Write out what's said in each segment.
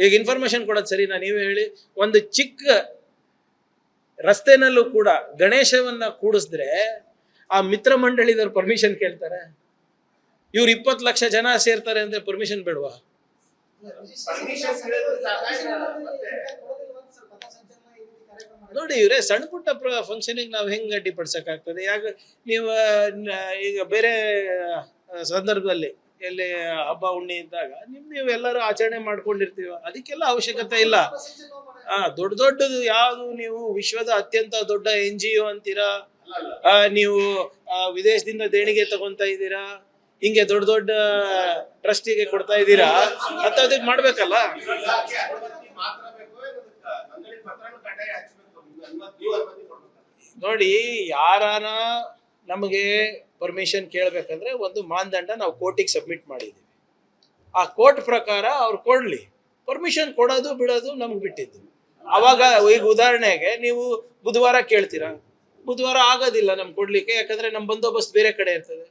ಈಗ ಇನ್ಫಾರ್ಮೇಶನ್ ಕೊಡೋದು ಸರಿನಾ? ನೀವೇ ಹೇಳಿ. ಒಂದು ಚಿಕ್ಕ ರಸ್ತೆನಲ್ಲೂ ಕೂಡ ಗಣೇಶವನ್ನ ಕೂಡಿಸಿದ್ರೆ ಆ ಮಿತ್ರ ಮಂಡಳಿದವ್ರು ಪರ್ಮಿಷನ್ ಕೇಳ್ತಾರೆ. ಇವ್ರು 20 ಲಕ್ಷ ಜನ ಸೇರ್ತಾರೆ ಅಂದ್ರೆ ಪರ್ಮಿಷನ್ ಬೇಡವಾ? ನೋಡಿ ಇವ್ರೆ, ಸಣ್ಣ ಪುಟ್ಟ ಫಂಕ್ಷನಿಗೆ ನಾವು ಹೆಂಗ್ ಅಡ್ಡಿಪಡಿಸಕ್ಕಾಗ್ತದೆ? ಯಾಕೆ ನೀವು ಈಗ ಬೇರೆ ಸಂದರ್ಭದಲ್ಲಿ ಎಲ್ಲಿ ಹಬ್ಬ ಹುಣ್ಣಿ ಇದ್ದಾಗ ನೀವು ಎಲ್ಲರೂ ಆಚರಣೆ ಮಾಡ್ಕೊಂಡಿರ್ತೀವ, ಅದಕ್ಕೆಲ್ಲ ಅವಶ್ಯಕತೆ ಇಲ್ಲ. ದೊಡ್ಡ ದೊಡ್ಡದು ಯಾವುದು ನೀವು ವಿಶ್ವದ ಅತ್ಯಂತ ದೊಡ್ಡ NGO ಅಂತೀರಾ, ನೀವು ವಿದೇಶದಿಂದ ದೇಣಿಗೆ ತಗೊಂತ ಇದ್ದೀರಾ, ಹಿಂಗೆ ದೊಡ್ಡ ದೊಡ್ಡ ಟ್ರಸ್ಟಿಗೆ ಕೊಡ್ತಾ ಇದ್ದೀರಾ, ಅದಕ್ಕೆ ಮಾಡ್ಬೇಕಲ್ಲ. ನೋಡಿ, ಯಾರಾನ ನಮಗೆ ಪರ್ಮಿಷನ್ ಕೇಳಬೇಕಂದ್ರೆ ಒಂದು ಮಾನದಂಡ ನಾವು ಕೋರ್ಟಿಗೆ ಸಬ್ಮಿಟ್ ಮಾಡಿದ್ದೀವಿ. ಆ ಕೋರ್ಟ್ ಪ್ರಕಾರ ಅವ್ರು ಕೊಡ್ಲಿ. ಪರ್ಮಿಷನ್ ಕೊಡೋದು ಬಿಡೋದು ನಮ್ಗೆ ಬಿಟ್ಟಿದ್ದು. ಅವಾಗ ಈಗ ಉದಾಹರಣೆಗೆ ನೀವು ಬುಧವಾರ ಕೇಳ್ತೀರಾ, ಬುಧವಾರ ಆಗೋದಿಲ್ಲ ನಮ್ಗೆ ಕೊಡ್ಲಿಕ್ಕೆ, ಯಾಕಂದ್ರೆ ನಮ್ಮ ಬಂದೋಬಸ್ತ್ ಬೇರೆ ಕಡೆ ಇರ್ತದೆ.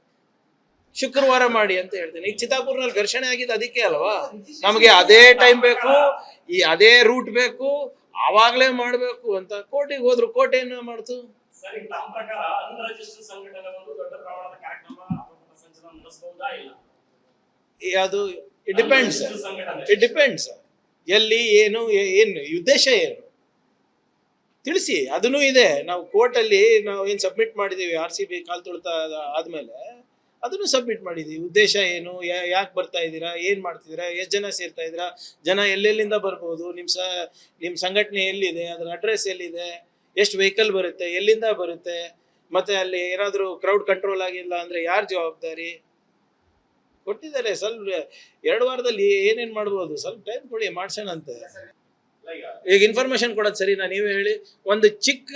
ಶುಕ್ರವಾರ ಮಾಡಿ ಅಂತ ಹೇಳ್ತೇನೆ. ಈಗ ಚಿತ್ತಾಪುರ್ನಲ್ಲಿ ಘರ್ಷಣೆ ಆಗಿದ್ದು ಅದಕ್ಕೆ ಅಲ್ವಾ? ನಮಗೆ ಅದೇ ಟೈಮ್ ಬೇಕು, ಅದೇ ರೂಟ್ ಬೇಕು, ಆವಾಗ್ಲೇ ಮಾಡ್ಬೇಕು ಅಂತ ಕೋರ್ಟಿಗೆ ಹೋದ್ರು. ಕೋರ್ಟ್ ಏನು ಮಾಡ್ತು? ಅದು ಇಟ್ ಡಿಪೆಂಡ್ಸ್ ಎಲ್ಲಿ ಏನು ಉದ್ದೇಶ ಏನು ತಿಳಿಸಿ. ಅದನ್ನೂ ಇದೆ. ನಾವು ಕೋರ್ಟಲ್ಲಿ ನಾವು ಏನು ಸಬ್ಮಿಟ್ ಮಾಡಿದ್ದೀವಿ, RCB ಕಾಲ್ ತುಳಿತ ಆದ್ಮೇಲೆ ಅದನ್ನು ಸಬ್ಮಿಟ್ ಮಾಡಿದ್ದೀವಿ. ಉದ್ದೇಶ ಏನು, ಯಾಕೆ ಬರ್ತಾ ಇದ್ದೀರಾ, ಏನು ಮಾಡ್ತಿದ್ದೀರಾ, ಎಷ್ಟು ಜನ ಸೇರ್ತಾ ಇದ್ದೀರಾ, ಜನ ಎಲ್ಲೆಲ್ಲಿಂದ ಬರ್ಬೋದು, ನಿಮ್ಮ ಸಂಘಟನೆ ಎಲ್ಲಿದೆ, ಅದರ ಅಡ್ರೆಸ್ ಎಲ್ಲಿದೆ, ಎಷ್ಟು ವೆಹಿಕಲ್ ಬರುತ್ತೆ, ಎಲ್ಲಿಂದ ಬರುತ್ತೆ, ಮತ್ತೆ ಅಲ್ಲಿ ಏನಾದರೂ ಕ್ರೌಡ್ ಕಂಟ್ರೋಲ್ ಆಗಿಲ್ಲ ಅಂದರೆ ಯಾರು ಜವಾಬ್ದಾರಿ ಕೊಟ್ಟಿದ್ದಾರೆ. ಸ್ವಲ್ಪ 2 ವಾರದಲ್ಲಿ ಏನೇನು ಮಾಡ್ಬೋದು, ಸ್ವಲ್ಪ ಟೈಮ್ ಕೊಡಿ, ಮಾಡ್ಸೋಣಂತೆ. ಈಗ ಇನ್ಫಾರ್ಮೇಶನ್ ಕೊಡೋದು ಸರಿನಾ? ನೀವೇ ಹೇಳಿ. ಒಂದು ಚಿಕ್ಕ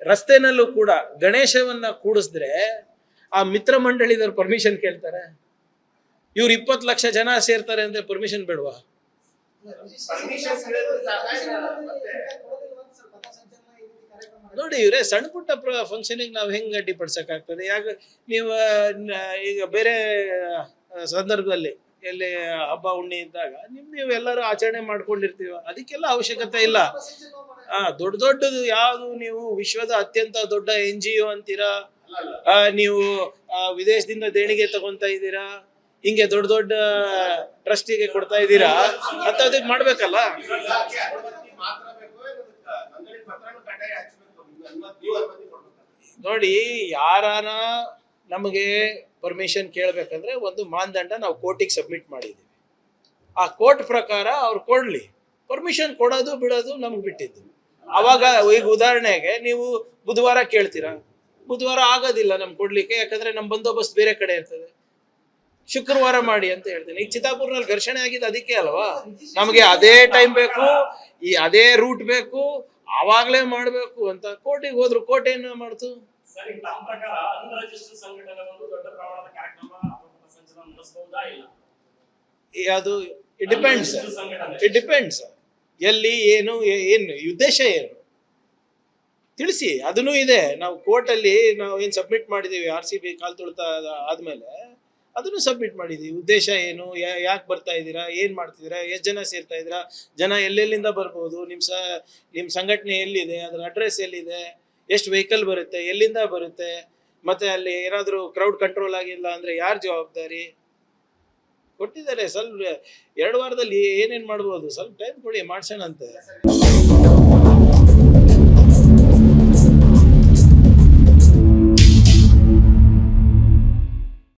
ರಸ್ತೆನಲ್ಲೂ ಕೂಡ ಗಣೇಶವನ್ನ ಕೂಡಿಸಿದ್ರೆ ಆ ಮಿತ್ರ ಮಂಡಳಿದವ್ರು ಪರ್ಮಿಷನ್ ಕೇಳ್ತಾರೆ. ಇವ್ರು 20 ಲಕ್ಷ ಜನ ಸೇರ್ತಾರೆ ಅಂದ್ರೆ ಪರ್ಮಿಷನ್ ಬೇಡವಾ? ನೋಡಿ ಇವ್ರೆ, ಸಣ್ಣ ಪುಟ್ಟ ಫಂಕ್ಷನಿಗೆ ನಾವು ಹೆಂಗ್ ಅಡ್ಡಿಪಡಿಸಕ್ಕಾಗ್ತದೆ? ಯಾಕೆ ನೀವು ಈಗ ಬೇರೆ ಸಂದರ್ಭದಲ್ಲಿ ಎಲ್ಲಿ ಹಬ್ಬ ಹುಣ್ಣಿ ಇದ್ದಾಗ ನೀವು ಎಲ್ಲರೂ ಆಚರಣೆ ಮಾಡ್ಕೊಂಡಿರ್ತೀವ, ಅದಕ್ಕೆಲ್ಲ ಅವಶ್ಯಕತೆ ಇಲ್ಲ. ದೊಡ್ಡ ದೊಡ್ಡದು ಯಾವುದು ನೀವು ವಿಶ್ವದ ಅತ್ಯಂತ ದೊಡ್ಡ NGO ಅಂತೀರಾ, ನೀವು ವಿದೇಶದಿಂದ ದೇಣಿಗೆ ತಗೊಂತ ಇದ್ದೀರಾ, ಹಿಂಗೆ ದೊಡ್ಡ ದೊಡ್ಡ ಟ್ರಸ್ಟಿಗೆ ಕೊಡ್ತಾ ಇದ್ದೀರಾ, ಅದಕ್ಕೆ ಮಾಡ್ಬೇಕಲ್ಲ. ನೋಡಿ, ಯಾರಾನ ನಮಗೆ ಪರ್ಮಿಷನ್ ಕೇಳಬೇಕಂದ್ರೆ ಒಂದು ಮಾನದಂಡ ನಾವು ಕೋರ್ಟಿಗೆ ಸಬ್ಮಿಟ್ ಮಾಡಿದ್ದೀವಿ. ಆ ಕೋರ್ಟ್ ಪ್ರಕಾರ ಅವ್ರು ಕೊಡ್ಲಿ. ಪರ್ಮಿಷನ್ ಕೊಡೋದು ಬಿಡೋದು ನಮ್ಗೆ ಬಿಟ್ಟಿದ್ದು. ಅವಾಗ ಈಗ ಉದಾಹರಣೆಗೆ ನೀವು ಬುಧವಾರ ಕೇಳ್ತೀರಾ, ಬುಧವಾರ ಆಗೋದಿಲ್ಲ ನಮ್ಗೆ ಕೊಡ್ಲಿಕ್ಕೆ, ಯಾಕಂದ್ರೆ ನಮ್ಮ ಬಂದೋಬಸ್ತ್ ಬೇರೆ ಕಡೆ ಇರ್ತದೆ. ಶುಕ್ರವಾರ ಮಾಡಿ ಅಂತ ಹೇಳ್ತೇನೆ. ಈಗ ಚಿತ್ತಾಪುರ್ನಲ್ಲಿ ಘರ್ಷಣೆ ಆಗಿದ್ದು ಅದಕ್ಕೆ ಅಲ್ವಾ? ನಮಗೆ ಅದೇ ಟೈಮ್ ಬೇಕು, ಅದೇ ರೂಟ್ ಬೇಕು, ಆವಾಗ್ಲೇ ಮಾಡ್ಬೇಕು ಅಂತ ಕೋರ್ಟಿಗೆ ಹೋದ್ರು. ಕೋರ್ಟ್ ಏನು ಮಾಡ್ತು? ಅದು ಇಟ್ ಡಿಪೆಂಡ್ಸ್ ಎಲ್ಲಿ ಏನು ಉದ್ದೇಶ ಏನು ತಿಳಿಸಿ. ಅದನ್ನೂ ಇದೆ. ನಾವು ಕೋರ್ಟಲ್ಲಿ ನಾವು ಏನು ಸಬ್ಮಿಟ್ ಮಾಡಿದ್ದೀವಿ, RCB ಕಾಲ್ ತುಳಿತ ಆದ್ಮೇಲೆ ಅದನ್ನು ಸಬ್ಮಿಟ್ ಮಾಡಿದ್ದೀವಿ. ಉದ್ದೇಶ ಏನು, ಯಾಕೆ ಬರ್ತಾ ಇದ್ದೀರಾ, ಏನು ಮಾಡ್ತಿದ್ದೀರಾ, ಎಷ್ಟು ಜನ ಸೇರ್ತಾ ಇದ್ದೀರಾ, ಜನ ಎಲ್ಲೆಲ್ಲಿಂದ ಬರ್ಬೋದು, ನಿಮ್ಮ ಸಂಘಟನೆ ಎಲ್ಲಿದೆ, ಅದರ ಅಡ್ರೆಸ್ ಎಲ್ಲಿದೆ, ಎಷ್ಟು ವೆಹಿಕಲ್ ಬರುತ್ತೆ, ಎಲ್ಲಿಂದ ಬರುತ್ತೆ, ಮತ್ತೆ ಅಲ್ಲಿ ಏನಾದರೂ ಕ್ರೌಡ್ ಕಂಟ್ರೋಲ್ ಆಗಿಲ್ಲ ಅಂದರೆ ಯಾರು ಜವಾಬ್ದಾರಿ ಕೊಟ್ಟಿದ್ದಾರೆ. ಸ್ವಲ್ಪ 2 ವಾರದಲ್ಲಿ ಏನೇನು ಮಾಡ್ಬೋದು, ಸ್ವಲ್ಪ ಟೈಮ್ ಕೊಡಿ, ಮಾಡ್ಸೋಣಂತೆ.